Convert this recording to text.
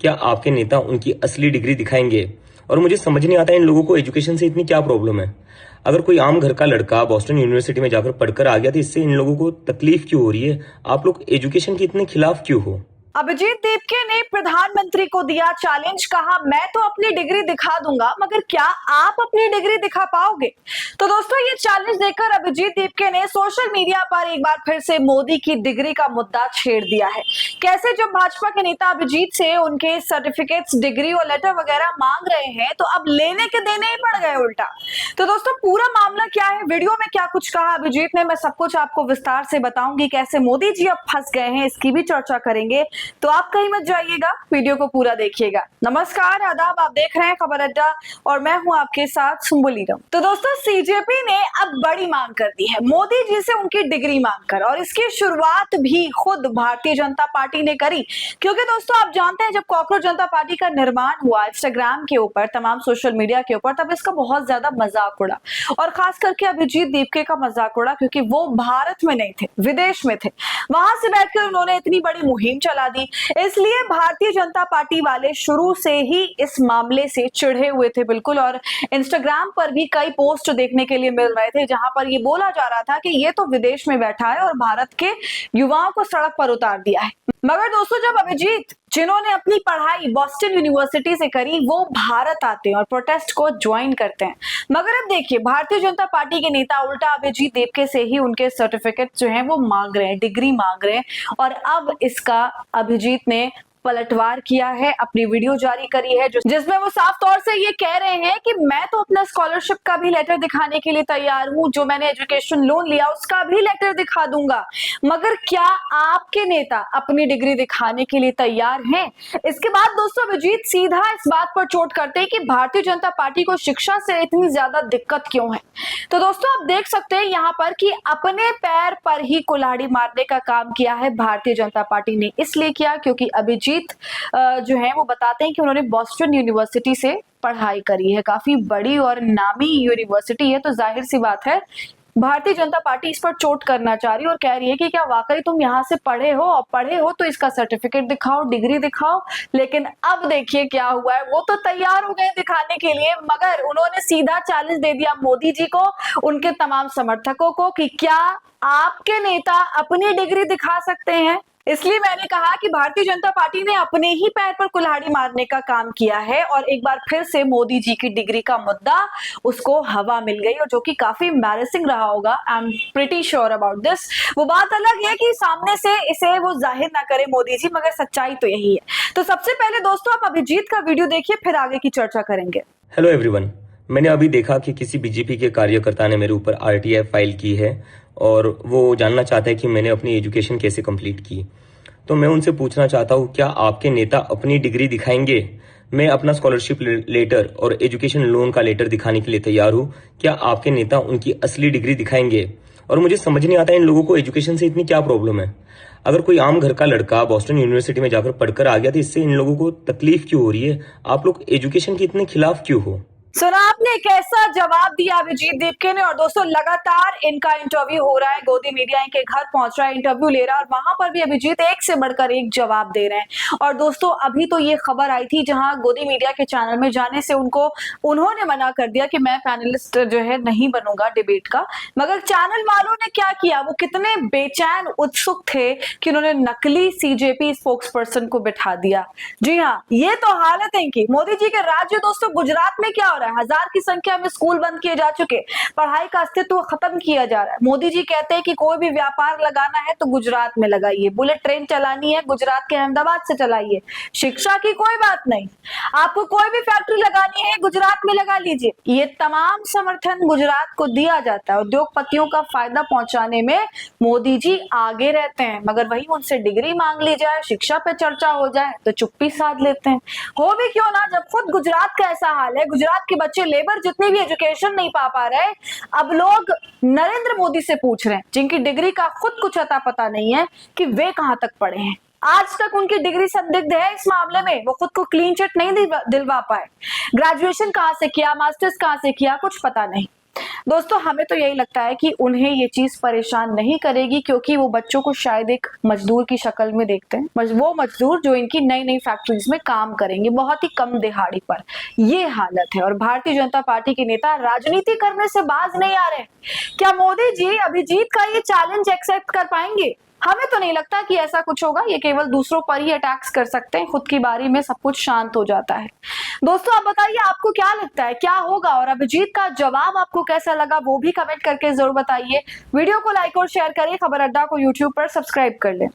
क्या आपके नेता उनकी असली डिग्री दिखाएंगे? और मुझे समझ नहीं आता इन लोगों को एजुकेशन से इतनी क्या प्रॉब्लम है। अगर कोई आम घर का लड़का बॉस्टन यूनिवर्सिटी में जाकर पढ़कर आ गया तो इससे इन लोगों को तकलीफ क्यों हो रही है? आप लोग एजुकेशन के इतने खिलाफ क्यों हो? अभिजीत देवके ने प्रधानमंत्री को दिया चैलेंज, कहा मैं तो अपनी डिग्री दिखा दूंगा मगर क्या आप अपनी डिग्री दिखा पाओगे? तो दोस्तों ये चैलेंज देकर अभिजीत देवके ने सोशल मीडिया पर एक बार फिर से मोदी की डिग्री का मुद्दा छेड़ दिया है। कैसे जब भाजपा के नेता अभिजीत से उनके सर्टिफिकेट्स, डिग्री और लेटर वगैरह मांग रहे हैं तो अब लेने के देने ही पड़ गए उल्टा। तो दोस्तों पूरा मामला क्या है, वीडियो में क्या कुछ कहा अभिजीत ने, मैं सब कुछ आपको विस्तार से बताऊंगी। कैसे मोदी जी अब फंस गए हैं इसकी भी चर्चा करेंगे, तो आप कहीं मत जाइएगा, वीडियो को पूरा देखिएगा। नमस्कार, आदाब, आप देख रहे हैं खबर अड्डा और मैं हूं आपके साथ सुम्बुलीरम। तो दोस्तों सीजेपी ने अब बड़ी मांग कर दी है मोदी जी से उनकी डिग्री मांगकर, और इसकी शुरुआत भी खुद भारतीय जनता पार्टी ने करी। क्योंकि दोस्तों आप जानते हैं जब कॉकरोच जनता पार्टी का निर्माण हुआ इंस्टाग्राम के ऊपर, तमाम सोशल मीडिया के ऊपर, तब इसका बहुत ज्यादा मजाक उड़ा और खास करके अभिजीत देवके का मजाक उड़ा क्योंकि वो भारत में नहीं थे, विदेश में थे। वहां से बैठकर उन्होंने इतनी बड़ी मुहिम चला दी। इसलिए भारतीय जनता पार्टी वाले शुरू से ही इस मामले से चिढ़े हुए थे बिल्कुल, और इंस्टाग्राम पर भी कई पोस्ट देखने के लिए मिल रहे थे जहां पर ये बोला जा रहा था कि ये तो विदेश में बैठा है और भारत के युवाओं को सड़क पर उतार दिया है। मगर दोस्तों जब अभिजीत, जिन्होंने अपनी पढ़ाई बॉस्टन यूनिवर्सिटी से करी, वो भारत आते हैं और प्रोटेस्ट को ज्वाइन करते हैं, मगर अब देखिए भारतीय जनता पार्टी के नेता उल्टा अभिजीत देवके से ही उनके सर्टिफिकेट जो हैं वो मांग रहे हैं, डिग्री मांग रहे हैं। और अब इसका अभिजीत ने पलटवार किया है, अपनी वीडियो जारी करी है जिसमें वो साफ तौर से ये कह रहे हैं कि मैं तो अपना स्कॉलरशिप का भी लेटर दिखाने के लिए तैयार हूं, जो मैंने एजुकेशन लोन लिया उसका भी लेटर दिखा दूंगा, मगर क्या आपके नेता अपनी डिग्री दिखाने के लिए तैयार हैं? इसके बाद दोस्तों अभिजीत सीधा इस बात पर चोट करते हैं कि भारतीय जनता पार्टी को शिक्षा से इतनी ज्यादा दिक्कत क्यों है। तो दोस्तों आप देख सकते हैं यहाँ पर कि अपने पैर पर ही कुल्हाड़ी मारने का काम किया है भारतीय जनता पार्टी ने। इसलिए किया क्योंकि अभिजीत जो है वो बताते हैं कि उन्होंने बॉस्टन यूनिवर्सिटी से पढ़ाई करी है, काफी बड़ी और नामी यूनिवर्सिटी है। तो जाहिर सी बात है भारतीय जनता पार्टी इस पर चोट करना चाह रही है और कह रही है कि क्या वाकई तुम यहाँ से पढ़े हो, और पढ़े हो तो इसका सर्टिफिकेट दिखाओ, डिग्री दिखाओ। लेकिन अब देखिए क्या हुआ है, वो तो तैयार हो गए दिखाने के लिए, मगर उन्होंने सीधा चैलेंज दे दिया मोदी जी को, उनके तमाम समर्थकों को, कि क्या आपके नेता अपनी डिग्री दिखा सकते हैं? इसलिए मैंने कहा कि भारतीय जनता पार्टी ने अपने ही पैर पर कुल्हाड़ी मारने का काम किया है और एक बार फिर से मोदी जी की डिग्री का मुद्दा उसको हवा मिल गई, और जो कि काफी एम्बैरेसिंग रहा होगा। I am pretty sure about this. वो बात अलग है कि सामने से इसे वो जाहिर ना करे मोदी जी, मगर सच्चाई तो यही है। तो सबसे पहले दोस्तों आप अभिजीत का वीडियो देखिए, फिर आगे की चर्चा करेंगे। हेलो एवरीवन, मैंने अभी देखा कि किसी बीजेपी के कार्यकर्ता ने मेरे ऊपर आरटीआई फाइल की है और वो जानना चाहते हैं कि मैंने अपनी एजुकेशन कैसे कंप्लीट की। तो मैं उनसे पूछना चाहता हूँ, क्या आपके नेता अपनी डिग्री दिखाएंगे? मैं अपना स्कॉलरशिप लेटर और एजुकेशन लोन का लेटर दिखाने के लिए तैयार हूँ। क्या आपके नेता उनकी असली डिग्री दिखाएंगे? और मुझे समझ नहीं आता इन लोगों को एजुकेशन से इतनी क्या प्रॉब्लम है। अगर कोई आम घर का लड़का बॉस्टन यूनिवर्सिटी में जाकर पढ़कर आ गया तो इससे इन लोगों को तकलीफ क्यों हो रही है? आप लोग एजुकेशन के इतने खिलाफ क्यों हो? सुना आपने कैसा जवाब दिया अभिजीत देवके ने। और दोस्तों लगातार इनका इंटरव्यू हो रहा है, गोदी मीडिया इनके घर पहुंच रहा है, इंटरव्यू ले रहा है, और वहां पर भी अभिजीत एक से बढ़कर एक जवाब दे रहे हैं। और दोस्तों अभी तो ये खबर आई थी जहां गोदी मीडिया के चैनल में जाने से उन्होंने मना कर दिया कि मैं पैनलिस्ट जो है नहीं बनूंगा डिबेट का। मगर चैनल वालों ने क्या किया, वो कितने बेचैन उत्सुक थे कि उन्होंने नकली सीजेपी स्पोक्स पर्सन को बिठा दिया। जी हाँ, ये तो हालत है कि मोदी जी के राज्य। दोस्तों गुजरात में क्या हो रहा है, हजार की संख्या में स्कूल बंद किए जा चुके, पढ़ाई का अस्तित्व खत्म किया जा रहा है। मोदी जी कहते हैं कि कोई भी व्यापार लगाना है तो गुजरात में लगाइए, बुलेट ट्रेन चलानी है गुजरात के अहमदाबाद से चलाइए, शिक्षा की कोई बात नहीं, आपको कोई भी फैक्ट्री लगानी है गुजरात में लगा लीजिए। ये तमाम समर्थन गुजरात को दिया जाता है। उद्योगपतियों का फायदा पहुंचाने में मोदी जी आगे रहते हैं, मगर वही उनसे डिग्री मांग ली जाए, शिक्षा पे चर्चा हो जाए तो चुप्पी साध लेते हैं। हो भी क्यों ना, जब खुद गुजरात का ऐसा हाल है, गुजरात के बच्चे लेबर जितनी भी एजुकेशन नहीं पा रहे, अब लोग नरेंद्र मोदी से पूछ रहे हैं, जिनकी डिग्री का खुद कुछ अता पता नहीं है कि वे कहां तक पढ़े हैं। आज तक उनकी डिग्री संदिग्ध है इस मामले में, वो खुद को क्लीन चिट नहीं दिलवा पाए। ग्रेजुएशन कहां से किया, मास्टर्स कहां से किया, कुछ पता नहीं। दोस्तों हमें तो यही लगता है कि उन्हें ये चीज परेशान नहीं करेगी, क्योंकि वो बच्चों को शायद एक मजदूर की शक्ल में देखते हैं, वो मजदूर जो इनकी नई नई फैक्ट्रीज में काम करेंगे बहुत ही कम दिहाड़ी पर। ये हालत है और भारतीय जनता पार्टी के नेता राजनीति करने से बाज नहीं आ रहे। क्या मोदी जी अभिजीत का ये चैलेंज एक्सेप्ट कर पाएंगे? हमें तो नहीं लगता कि ऐसा कुछ होगा। ये केवल दूसरों पर ही अटैक्स कर सकते हैं, खुद की बारी में सब कुछ शांत हो जाता है। दोस्तों आप बताइए, आपको क्या लगता है क्या होगा, और अभिजीत का जवाब आपको कैसा लगा वो भी कमेंट करके जरूर बताइए। वीडियो को लाइक और शेयर करिए। खबर अड्डा को यूट्यूब पर सब्सक्राइब कर लें।